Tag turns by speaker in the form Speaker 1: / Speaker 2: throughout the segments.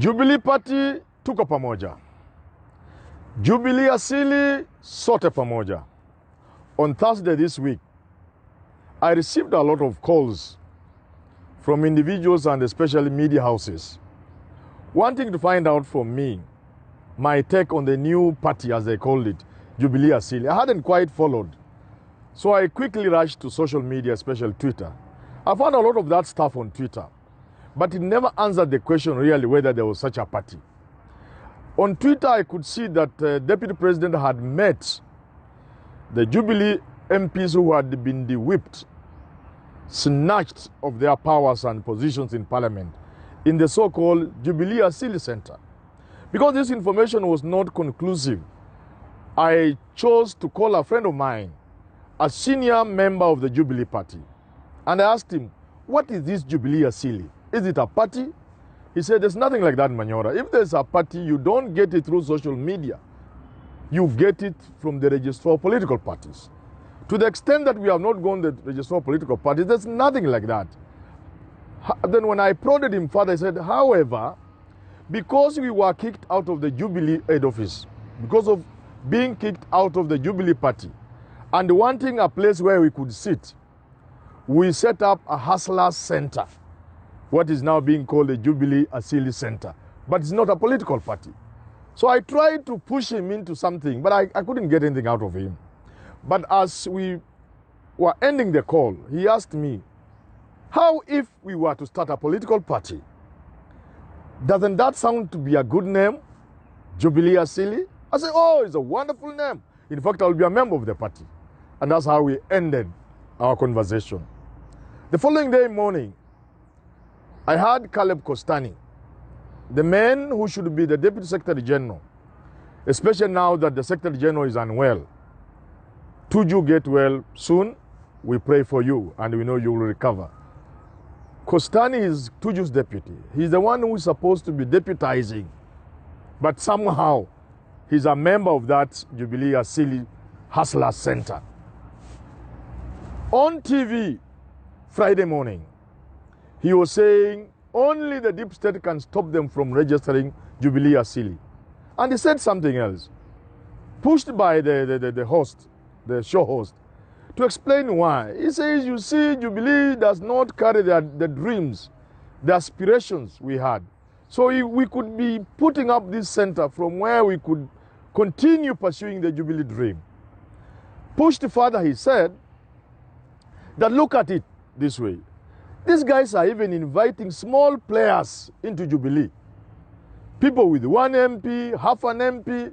Speaker 1: Jubilee Party tuko pamoja. Jubilee Asili sote pamoja. On Thursday this week, I received a lot of calls from individuals and especially media houses wanting to find out from me my take on the new party, as they called it, Jubilee Asili. I hadn't quite followed. So I quickly rushed to social media, especially Twitter. I found a lot of that stuff on Twitter, but it never answered the question really whether there was such a party. On Twitter, I could see that Deputy President had met the Jubilee MPs who had been de-whipped, snatched of their powers and positions in Parliament in the so-called Jubilee Asili Center. Because this information was not conclusive, I chose to call a friend of mine, a senior member of the Jubilee Party, and I asked him, what is this Jubilee Asili? Is it a party? He said, there's nothing like that, Manyora. If there's a party, you don't get it through social media. You get it from the Registrar of Political Parties. To the extent that we have not gone to the Registrar of Political Parties, there's nothing like that. Then when I prodded him further, I said, however, because we were kicked out of the Jubilee head office, because of being kicked out of the Jubilee Party, and wanting a place where we could sit, we set up a hustlers center, what is now being called the Jubilee Asili Center. But it's not a political party. So I tried to push him into something, but I couldn't get anything out of him. But as we were ending the call, he asked me, how if we were to start a political party? Doesn't that sound to be a good name? Jubilee Asili? I said, oh, it's a wonderful name. In fact, I'll be a member of the party. And that's how we ended our conversation. The following day morning, I had Caleb Kostani, the man who should be the Deputy Secretary General, especially now that the Secretary General is unwell. Tuju get well soon, we pray for you and we know you will recover. Kostani is Tuju's deputy. He's the one who is supposed to be deputizing, but somehow he's a member of that Jubilee Asili Hustler Center. On TV, Friday morning, he was saying only the deep state can stop them from registering Jubilee Asili. And he said something else, pushed by the host, the show host, to explain why. He says, you see, Jubilee does not carry the dreams, the aspirations we had. So we could be putting up this center from where we could continue pursuing the Jubilee dream. Pushed further, he said, that look at it this way. These guys are even inviting small players into Jubilee. People with 1 MP, half an MP.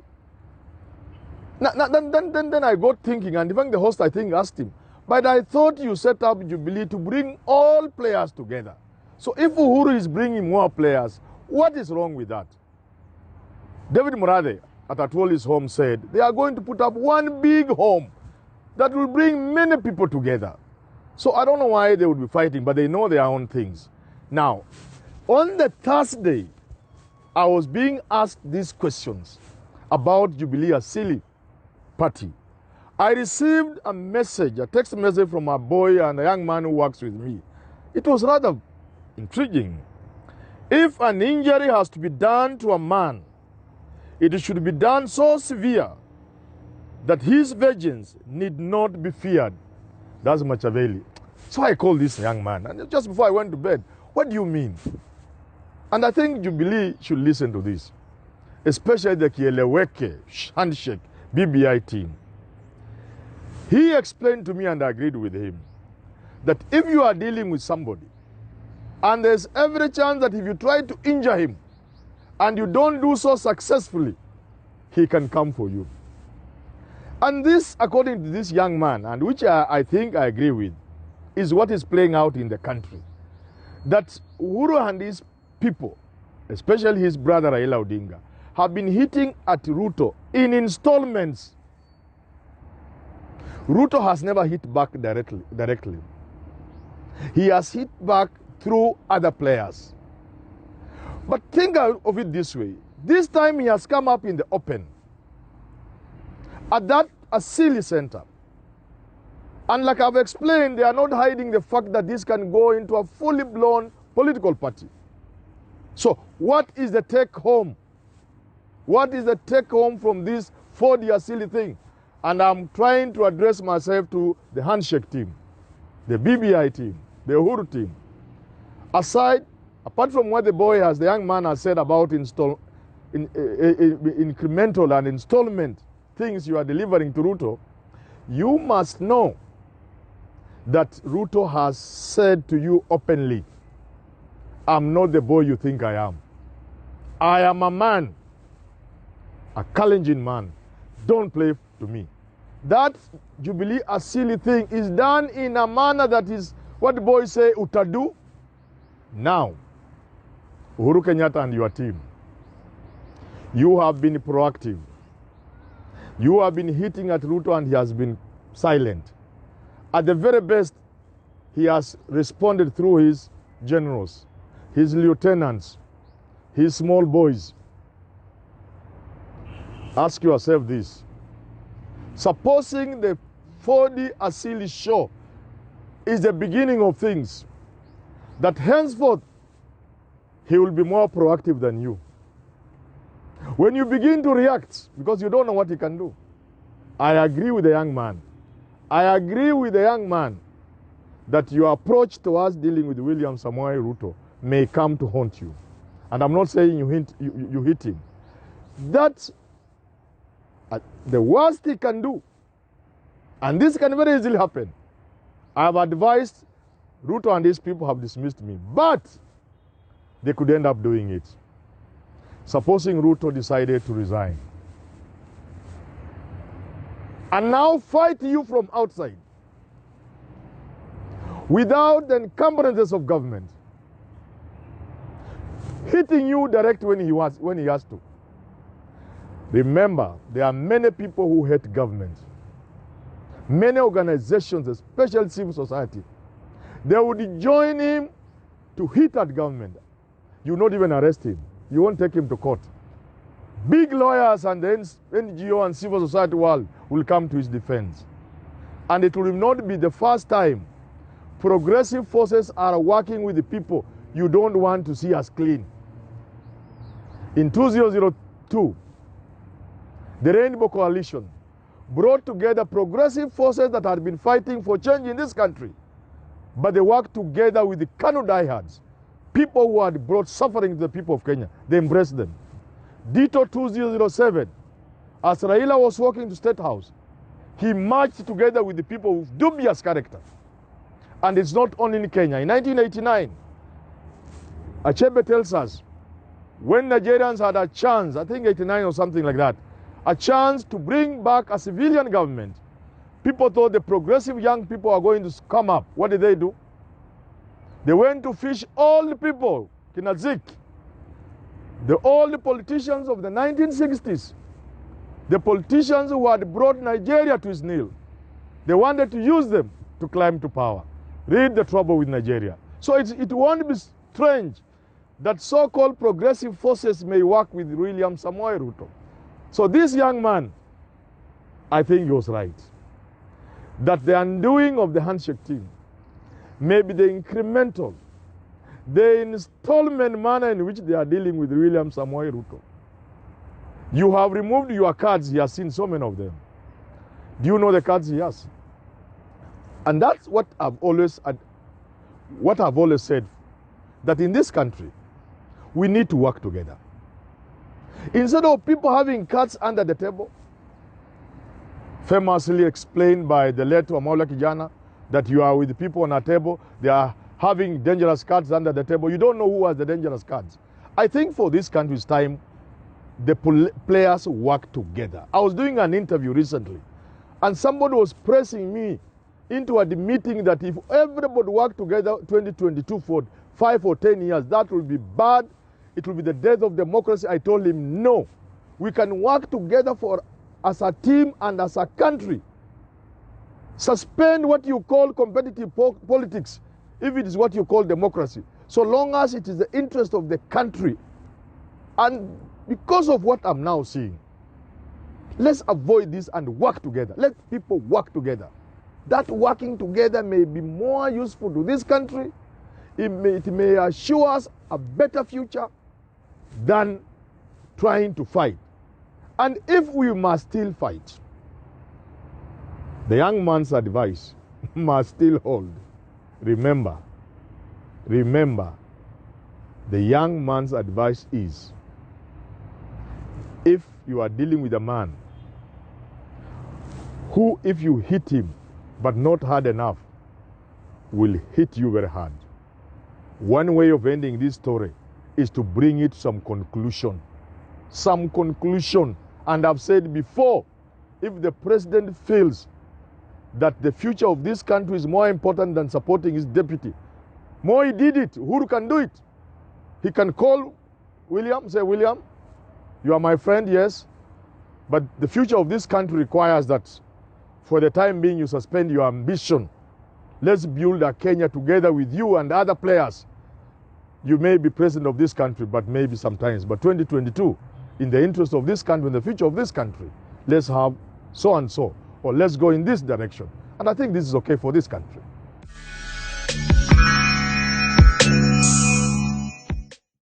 Speaker 1: Then I got thinking, and even the host, I think, asked him, but I thought you set up Jubilee to bring all players together. So if Uhuru is bringing more players, what is wrong with that? David Murade at Atwoli's home said they are going to put up one big home that will bring many people together. So I don't know why they would be fighting, but they know their own things. Now, on the Thursday, I was being asked these questions about Jubilee Asili Party. I received a message, a text message from a boy and a young man who works with me. It was rather intriguing. If an injury has to be done to a man, it should be done so severe that his vengeance need not be feared. That's Machiavelli. So I called this young man, and just before I went to bed, what do you mean? And I think Jubilee should listen to this, especially the Kieleweke handshake BBI team. He explained to me, and I agreed with him, that if you are dealing with somebody, and there's every chance that if you try to injure him, and you don't do so successfully, he can come for you. And this, according to this young man, and which I think I agree with, is what is playing out in the country. That Uhuru and his people, especially his brother Raila Odinga, have been hitting at Ruto in installments. Ruto has never hit back directly. He has hit back through other players. But think of it this way. This time he has come up in the open at that Asili Center. And like I've explained, they are not hiding the fact that this can go into a fully blown political party. So what is the take home? What is the take home from this 4-year silly thing? And I'm trying to address myself to the handshake team, the BBI team, the Uhuru team. Apart from what the young man has said about incremental and installment things you are delivering to Ruto, you must know that Ruto has said to you openly, I'm not the boy you think I am. I am a man, a Kalenjin man. Don't play to me. That Jubilee Asili thing is done in a manner that is what the boys say, utadu. Now, Uhuru Kenyatta and your team, you have been proactive. You have been hitting at Ruto and he has been silent. At the very best, he has responded through his generals, his lieutenants, his small boys. Ask yourself this. Supposing the 4D Asili show is the beginning of things, that henceforth he will be more proactive than you. When you begin to react, because you don't know what he can do, I agree with the young man. I agree with the young man that your approach towards dealing with William Samoei Ruto may come to haunt you. And I'm not saying you hit him. That's the worst he can do. And this can very easily happen. I have advised Ruto and these people have dismissed me, but they could end up doing it. Supposing Ruto decided to resign and now fight you from outside without the encumbrances of government, hitting you direct when he has to. Remember, there are many people who hate government. Many organizations, especially civil society, they would join him to hit at government. You will not even arrest him. You won't take him to court. Big lawyers and the NGO and civil society world will come to his defense. And it will not be the first time progressive forces are working with the people you don't want to see as clean. In 2002, the Rainbow Coalition brought together progressive forces that had been fighting for change in this country. But they worked together with the Kanu diehards, people who had brought suffering to the people of Kenya. They embraced them. Ditto 2007, as Raila was walking to State House, he marched together with the people with dubious character. And it's not only in Kenya. In 1989, Achebe tells us, when Nigerians had a chance, I think 89 or something like that, a chance to bring back a civilian government, people thought the progressive young people are going to come up. What did they do? They went to fish all the people, Kinazik, all the politicians of the 1960s, the politicians who had brought Nigeria to its knee. They wanted to use them to climb to power. Read the trouble with Nigeria. So it won't be strange that so-called progressive forces may work with William Samoei Ruto. So this young man, I think he was right, that the undoing of the handshake team may be the incremental, the installment manner in which they are dealing with William Samoei Ruto. You have removed your cards. He has seen so many of them. Do you know the cards he has? And that's what I've always said, that in this country, we need to work together. Instead of people having cards under the table, famously explained by the late Wamaula Kijana, that you are with the people on a table, they are having dangerous cards under the table. You don't know who has the dangerous cards. I think for this country's time, the players work together. I was doing an interview recently, and somebody was pressing me into admitting that if everybody worked together 2022 for 5 or 10 years, that will be bad. It will be the death of democracy. I told him, no. We can work together as a team and as a country. Suspend what you call competitive politics, if it is what you call democracy, so long as it is the interest of the country. And because of what I'm now seeing, let's avoid this and work together. Let people work together. That working together may be more useful to this country. It may assure us a better future than trying to fight. And if we must still fight, the young man's advice must still hold. Remember, the young man's advice is, if you are dealing with a man who, if you hit him, but not hard enough, will hit you very hard. One way of ending this story is to bring it some conclusion. Some conclusion. And I've said before, if the president feels that the future of this country is more important than supporting his deputy, Moi did it. Uhuru can do it. He can call William, say, William, you are my friend, yes, but the future of this country requires that for the time being you suspend your ambition. Let's build a Kenya together with you and other players. You may be president of this country, but maybe sometimes. But 2022, in the interest of this country, in the future of this country, let's have so and so, or let's go in this direction. And I think this is okay for this country.